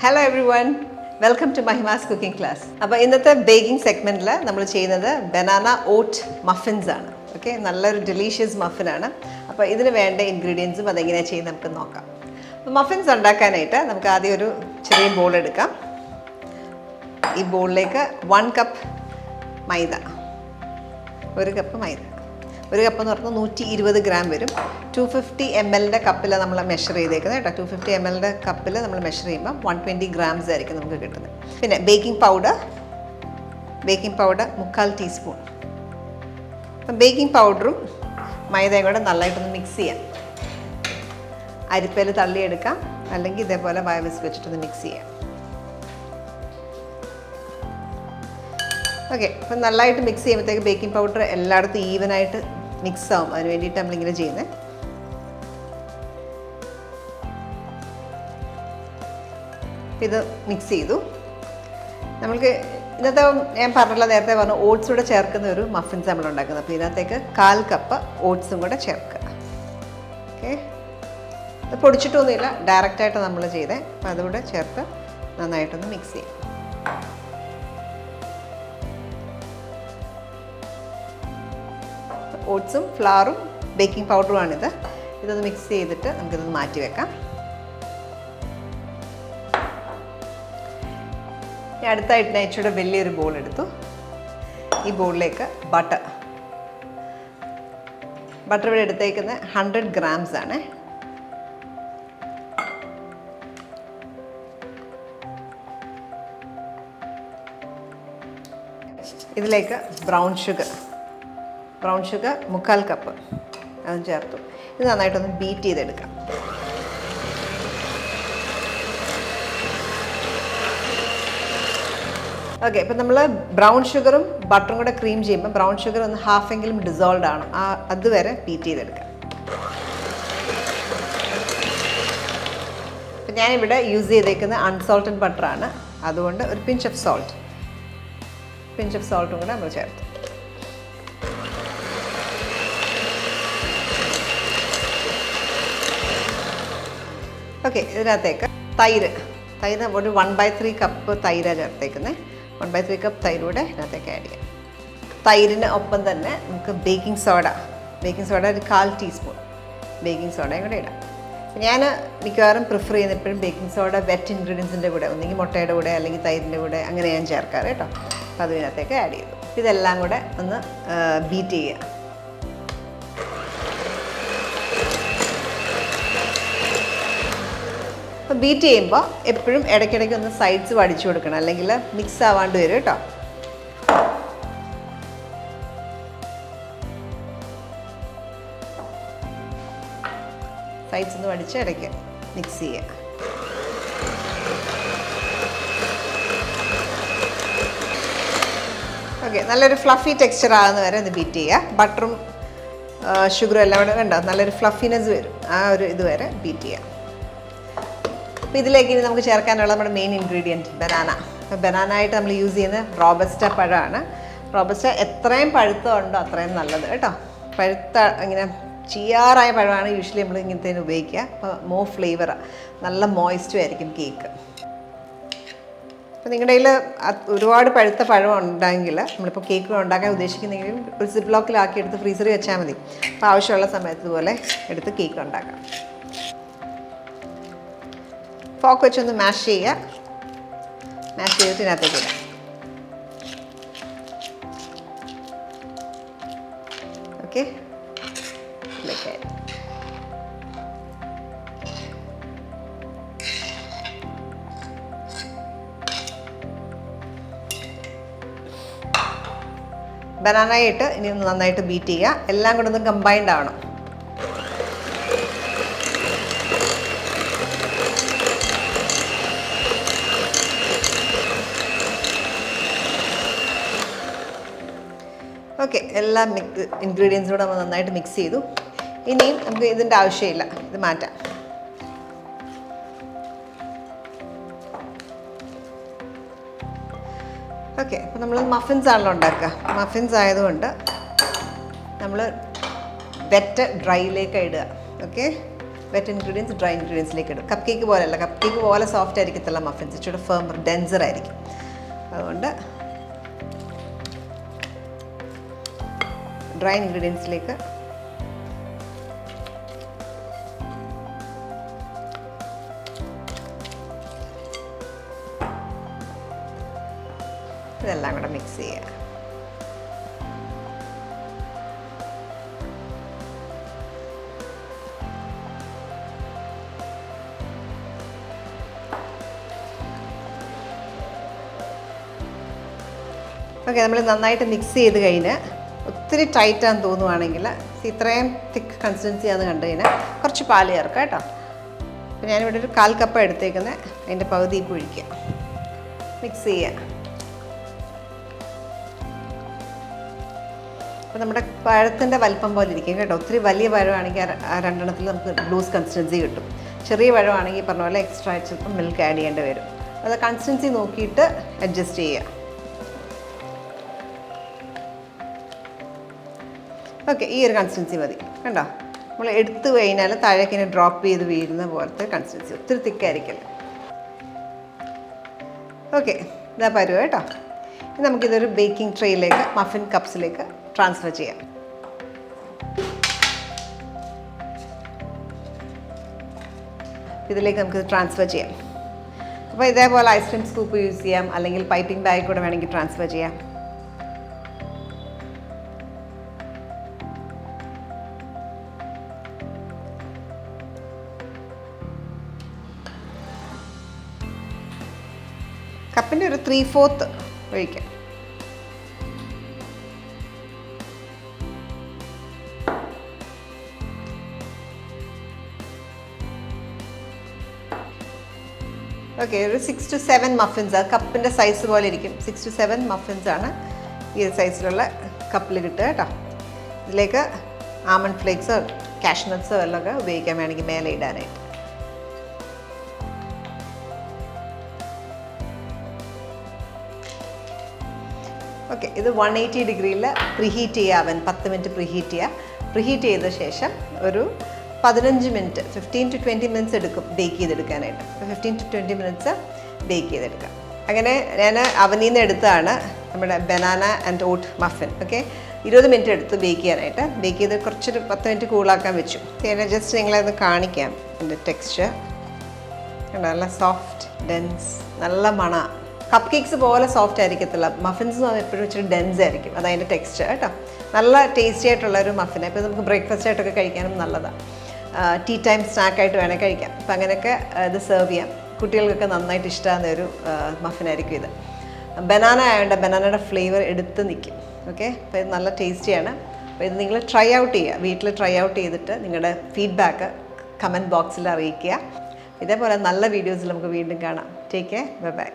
Hello everyone, welcome to Mahimas cooking class. അപ്പോൾ ഇന്നത്തെ baking സെഗ്മെന്റിൽ നമ്മൾ ചെയ്യുന്നത് ബനാന ഓട്ട് മഫിൻസ് ആണ്. ഓക്കെ, നല്ലൊരു ഡെലീഷ്യസ് മഫിൻ ആണ്. അപ്പോൾ ഇതിന് വേണ്ട ഇൻഗ്രീഡിയൻസും അതെങ്ങനെയാണ് ചെയ്യുന്നത് നമുക്ക് നോക്കാം. അപ്പോൾ മഫിൻസ് ഉണ്ടാക്കാനായിട്ട് നമുക്ക് ആദ്യം ഒരു ചെറിയ ബോൾ എടുക്കാം. ഈ ബോളിലേക്ക് 1 കപ്പ് മൈദ, 1 കപ്പ് മൈദ, 1 കപ്പ് എന്ന് പറഞ്ഞാൽ 120 ഗ്രാം വരും. 250 ml കപ്പിൽ നമ്മൾ മെഷർ ചെയ്തേക്കുന്നത് കേട്ടോ. 250 ml കപ്പിൽ നമ്മൾ മെഷർ ചെയ്യുമ്പോൾ 120 ഗ്രാംസ് ആയിരിക്കും നമുക്ക് കിട്ടുന്നത്. പിന്നെ ബേക്കിംഗ് പൗഡർ 3/4 ടീസ്പൂൺ. അപ്പം ബേക്കിംഗ് പൗഡറും മൈദയും കൂടെ നല്ലതായിട്ടൊന്ന് മിക്സ് ചെയ്യാം. അരിപ്പയിൽ തള്ളിയെടുക്കാം, അല്ലെങ്കിൽ ഇതേപോലെ വയവിസ് വെച്ചിട്ടൊന്ന് മിക്സ് ചെയ്യാം. ഓക്കെ, അപ്പം നല്ലതായിട്ട് മിക്സ് ചെയ്യുമ്പോഴത്തേക്ക് ബേക്കിംഗ് പൗഡർ എല്ലായിടത്തും ഈവനായിട്ട് മിക്സ് ആവും. അതിന് വേണ്ടിയിട്ട് നമ്മളിങ്ങനെ ചെയ്യുന്നത്. ഇത് മിക്സ് ചെയ്തു. നമ്മൾക്ക് ഇന്നത്തെ ഞാൻ പറഞ്ഞല്ലോ, നേരത്തെ പറഞ്ഞു ഓട്സ് കൂടെ ചേർക്കുന്ന ഒരു മഫിൻസ് നമ്മൾ ഉണ്ടാക്കുന്നത്. അപ്പോൾ ഇതിനകത്തേക്ക് 1/4 കപ്പ് ഓട്സും കൂടെ ചേർക്കുക. ഓക്കെ, ഇത് പൊടിച്ചിട്ടൊന്നുമില്ല, ഡയറക്റ്റായിട്ട് നമ്മൾ ചെയ്തേ. അപ്പോൾ അതുകൂടെ ചേർത്ത് നന്നായിട്ടൊന്ന് മിക്സ് ചെയ്യും. ഓട്സും ഫ്ലവറും ബേക്കിംഗ് പൗഡറുമാണിത്. ഇതൊന്ന് മിക്സ് ചെയ്തിട്ട് നമുക്കിതൊന്ന് മാറ്റി വെക്കാം. ഞാൻ അടുത്തായിട്ട് ഞാൻ ഇച്ചിരി വലിയൊരു ബോൾ എടുത്തു. ഈ ബോളിലേക്ക് ബട്ടർ ഇവിടെ എടുത്തേക്കുന്നത് 100 ഗ്രാംസ് ആണ്. ഇതിലേക്ക് ബ്രൗൺ ഷുഗർ 3/4 കപ്പ് അതും ചേർത്തു. ഇത് നന്നായിട്ടൊന്ന് ബീറ്റ് ചെയ്തെടുക്കാം. ഓക്കെ, ഇപ്പം നമ്മൾ ബ്രൗൺ ഷുഗറും ബട്ടറും കൂടെ ക്രീം ചെയ്യുമ്പോൾ ബ്രൗൺ ഷുഗർ ഒന്ന് ഹാഫെങ്കിലും ഡിസോൾവ് ആണ്, അതുവരെ ബീറ്റ് ചെയ്തെടുക്കാം. അപ്പം ഞാനിവിടെ യൂസ് ചെയ്തേക്കുന്നത് അൺസോൾട്ടഡ് ബട്ടറാണ്. അതുകൊണ്ട് ഒരു പിഞ്ച് ഓഫ് സോൾട്ടും കൂടെ നമ്മൾ ചേർത്തു. ഓക്കെ, ഇതിനകത്തേക്ക് തൈര് ഒരു 1/3 കപ്പ് തൈരാണ് ചേർത്തേക്കുന്നത്. 1/3 കപ്പ് തൈര് കൂടെ ഇതിനകത്തേക്ക് ആഡ് ചെയ്യാം. തൈരിന് ഒപ്പം തന്നെ നമുക്ക് ബേക്കിംഗ് സോഡ ഒരു 1/4 ടീസ്പൂൺ ബേക്കിംഗ് സോഡയും കൂടെ ഇടാം. ഞാൻ മിക്കവാറും പ്രിഫർ ചെയ്യുന്ന എപ്പോഴും ബേക്കിംഗ് സോഡ വെറ്റ് ഇൻഗ്രീഡിയൻസിൻ്റെ കൂടെ, ഒന്നെങ്കിൽ മുട്ടയുടെ കൂടെ അല്ലെങ്കിൽ തൈരിൻ്റെ കൂടെ, അങ്ങനെ ഞാൻ ചേർക്കാറ് കേട്ടോ. അപ്പോൾ അത് ഇതിനകത്തേക്ക് ആഡ് ചെയ്തു. ഇതെല്ലാം കൂടെ ഒന്ന് ബീറ്റ് ചെയ്യുക. അപ്പോൾ ബീറ്റ് ചെയ്യുമ്പോൾ എപ്പോഴും ഇടയ്ക്കിടയ്ക്ക് ഒന്ന് സൈഡ്സ് വടിച്ചു കൊടുക്കണം, അല്ലെങ്കിൽ മിക്സ് ആവാണ്ട് വരും കേട്ടോ. സൈഡ്സ് ഒന്ന് വടിച്ച് ഇടയ്ക്ക് മിക്സ് ചെയ്യുക. ഓക്കെ, നല്ലൊരു ഫ്ലഫി ടെക്സ്ചർ ആകുന്ന വരെ ഒന്ന് ബീറ്റ് ചെയ്യുക. ബട്ടറും ഷുഗറും എല്ലാം കൂടെ കണ്ടോ, നല്ലൊരു ഫ്ലഫിനെസ് വരും. ആ ഒരു ഇതുവരെ ബീറ്റ് ചെയ്യുക. അപ്പോൾ ഇതിലേക്ക് ഇനി നമുക്ക് ചേർക്കാനുള്ള നമ്മുടെ മെയിൻ ഇൻഗ്രീഡിയൻറ്റ് ബനാന. അപ്പോൾ ബനാന ആയിട്ട് നമ്മൾ യൂസ് ചെയ്യുന്നത് റോബസ്റ്റ പഴമാണ്. റോബസ്റ്റ എത്രയും പഴുത്തമുണ്ടോ അത്രയും നല്ലത് കേട്ടോ. പഴുത്ത ഇങ്ങനെ ചീയാറായ പഴമാണ് യൂഷ്വലി നമ്മൾ ഇങ്ങനത്തേന് ഉപയോഗിക്കുക. അപ്പോൾ മോർ ഫ്ലേവറാണ്, നല്ല മോയ്സ്റ്റും ആയിരിക്കും കേക്ക്. അപ്പോൾ നിങ്ങളുടെ കയ്യിൽ ഒരുപാട് പഴുത്ത പഴം ഉണ്ടെങ്കിൽ, നമ്മളിപ്പോൾ കേക്ക് ഉണ്ടാക്കാൻ ഉദ്ദേശിക്കുന്നെങ്കിലും ഒരു സിപ്പ് ലോക്കിലാക്കി എടുത്ത് ഫ്രീസറിൽ വെച്ചാൽ മതി. അപ്പോൾ ആവശ്യമുള്ള സമയത്ത് ഇതുപോലെ എടുത്ത് കേക്ക് ഉണ്ടാക്കാം. ഫോക്ക് വെച്ചൊന്ന് മാഷ് ചെയ്യുക. മാഷ് ചെയ്തിട്ട് ഇതിനകത്തേക്ക് ഇടാം. ഓക്കെ, ബനാനയിട്ട് ഇനി ഒന്ന് നന്നായിട്ട് ബീറ്റ് ചെയ്യുക. എല്ലാം കൂടെ ഒന്ന് കമ്പൈൻഡ് ആവണം. ഓക്കെ, എല്ലാ ഇൻഗ്രീഡിയൻസും കൂടെ നമ്മൾ നന്നായിട്ട് മിക്സ് ചെയ്തു. ഇനിയും നമുക്ക് ഇതിൻ്റെ ആവശ്യമില്ല, ഇത് മാറ്റാം. ഓക്കെ, അപ്പോൾ നമ്മൾ മഫിൻസ് ആണല്ലോ ഉണ്ടാക്കുക. മഫിൻസ് ആയതുകൊണ്ട് നമ്മൾ വെറ്റ് ഡ്രൈയിലേക്ക് ഇടുക. ഓക്കെ, വെറ്റ് ഇൻഗ്രീഡിയൻസ് ഡ്രൈ ഇൻഗ്രീഡിയൻസിലേക്ക് ഇടും. കപ്പ് കേക്ക് പോലെയല്ല, കപ്പ് കേക്ക് പോലെ സോഫ്റ്റ് ആയിരിക്കത്തില്ല മഫിൻസ്, ഇച്ചിരി ഫേം ഡെൻസർ ആയിരിക്കും. അതുകൊണ്ട് ഡ്രൈ ഇൻഗ്രീഡിയൻസിലേക്ക് ഇതെല്ലാം കൂടെ മിക്സ് ചെയ്യുക. ഓക്കെ, നമ്മൾ നന്നായിട്ട് മിക്സ് ചെയ്ത് കഴിഞ്ഞ് ഒത്തിരി ടൈറ്റാന്ന് തോന്നുവാണെങ്കിൽ ഇത്രയും തിക്ക് കൺസിസ്റ്റൻസി ആണെന്ന് കണ്ടു കഴിഞ്ഞാൽ കുറച്ച് പാൽ ചേർക്കാം കേട്ടോ. അപ്പോൾ ഞാനിവിടെ ഒരു 1/4 കപ്പ് എടുത്തേക്കുന്നത്, അതിൻ്റെ പകുതി ഒഴിക്കുക, മിക്സ് ചെയ്യുക. അപ്പോൾ നമ്മുടെ പഴത്തിൻ്റെ വലിപ്പം പോലെ ഇരിക്കും കേട്ടോ. ഒത്തിരി വലിയ പഴമാണെങ്കിൽ ആ 2 നമുക്ക് ലൂസ് കൺസിസ്റ്റൻസി കിട്ടും. ചെറിയ പഴമാണെങ്കിൽ പറഞ്ഞ പോലെ എക്സ്ട്രാ ചിലപ്പോൾ മിൽക്ക് ആഡ് ചെയ്യേണ്ടി വരും. അത് കൺസിസ്റ്റൻസി നോക്കിയിട്ട് അഡ്ജസ്റ്റ് ചെയ്യുക. ഓക്കെ, ഈ ഒരു കൺസിസ്റ്റൻസി മതി കണ്ടോ. നമ്മൾ എടുത്തു കഴിഞ്ഞാൽ താഴേക്കിനെ ഡ്രോപ്പ് ചെയ്ത് വീഴുന്ന പോലത്തെ കൺസിസ്റ്റൻസി, ഒത്തിരി തിക്കായിരിക്കല്ലേ. ഓക്കെ, ഇതാ പരുവ കേട്ടോ. ഇനി നമുക്കിതൊരു ബേക്കിംഗ് ട്രേയിലേക്ക്, മഫിൻ കപ്സിലേക്ക് ട്രാൻസ്ഫർ ചെയ്യാം. ഇതിലേക്ക് നമുക്ക് ട്രാൻസ്ഫർ ചെയ്യാം. അപ്പോൾ ഇതേപോലെ ഐസ്ക്രീം സ്കൂപ്പ് യൂസ് ചെയ്യാം, അല്ലെങ്കിൽ പൈപ്പിംഗ് ബാഗ് കൂടെ വേണമെങ്കിൽ ട്രാൻസ്ഫർ ചെയ്യാം. കപ്പിൻ്റെ ഒരു 3/4 ഒഴിക്കാം. ഓക്കെ, ഒരു 6 to 7 മഫിൻസ്, കപ്പിൻ്റെ സൈസ് പോലെ ഇരിക്കും. 6 to 7 മഫിൻസ് ആണ് ഈ സൈസിലുള്ള കപ്പിൽ കിട്ടുക കേട്ടോ. ഇതിലേക്ക് ആമണ്ട് ഫ്ലേക്സോ കാഷ്നട്ട്സോ എല്ലാം ഒക്കെ ഉപയോഗിക്കാൻ വേണമെങ്കിൽ മേലെ ഇടാനായിട്ട്. ഓക്കെ, ഇത് 180 ഡിഗ്രിയിൽ പ്രീഹീറ്റ് ചെയ്യുക. അവൻ 10 മിനിറ്റ് പ്രീഹീറ്റ് ചെയ്യുക. പ്രീഹീറ്റ് ചെയ്ത ശേഷം ഒരു 15 മിനിറ്റ്, 15 to 20 മിനിറ്റ്സ് എടുക്കും ബേക്ക് ചെയ്തെടുക്കാനായിട്ട്. അപ്പോൾ 15 to 20 മിനിറ്റ്സ് ബേക്ക് ചെയ്തെടുക്കാം. അങ്ങനെ ഞാൻ അവനിൽ നിന്ന് എടുത്താണ് നമ്മുടെ banana and oat muffin. Okay, 20 minute എടുത്ത് ബേക്ക് ചെയ്യാനായിട്ട്. ബേക്ക് ചെയ്ത് കുറച്ചൊരു 10 മിനിറ്റ് കൂളാക്കാൻ വെച്ചു. ഞാൻ ജസ്റ്റ് നിങ്ങളത് കാണിക്കാം. എൻ്റെ ടെക്സ്ചർ നല്ല സോഫ്റ്റ്, ഡെൻസ്, നല്ല മണ. കപ്പ് കേക്ക്സ് പോലെ സോഫ്റ്റ് ആയിരിക്കത്തില്ല, മഫിൻസ് എപ്പോഴും ഇച്ചിരി ഡെൻസ് ആയിരിക്കും. അതതിൻ്റെ ടെക്സ്ചർ കേട്ടോ. നല്ല ടേസ്റ്റി ആയിട്ടുള്ള ഒരു മഫിൻ. ഇപ്പോൾ നമുക്ക് ബ്രേക്ക്ഫാസ്റ്റ് ആയിട്ടൊക്കെ കഴിക്കാനും നല്ലതാണ്. ടീ ടൈം സ്നാക്കായിട്ട് വേണേൽ കഴിക്കാം. അപ്പം അങ്ങനെയൊക്കെ ഇത് സെർവ് ചെയ്യാം. കുട്ടികൾക്കൊക്കെ നന്നായിട്ട് ഇഷ്ടമാകുന്ന ഒരു മഫിനായിരിക്കും ഇത്. ബനാന ആയതുകൊണ്ട് ബനാനയുടെ ഫ്ലേവർ എടുത്ത് നിൽക്കും. ഓക്കെ, അപ്പോൾ ഇത് നല്ല ടേസ്റ്റിയാണ്. അപ്പോൾ ഇത് നിങ്ങൾ ട്രൈ ഔട്ട് ചെയ്യുക, വീട്ടിൽ ട്രൈ ഔട്ട് ചെയ്തിട്ട് നിങ്ങളുടെ ഫീഡ്ബാക്ക് കമൻറ്റ് ബോക്സിൽ അറിയിക്കുക. ഇതേപോലെ നല്ല വീഡിയോസിൽ നമുക്ക് വീണ്ടും കാണാം. Take care, bye bye.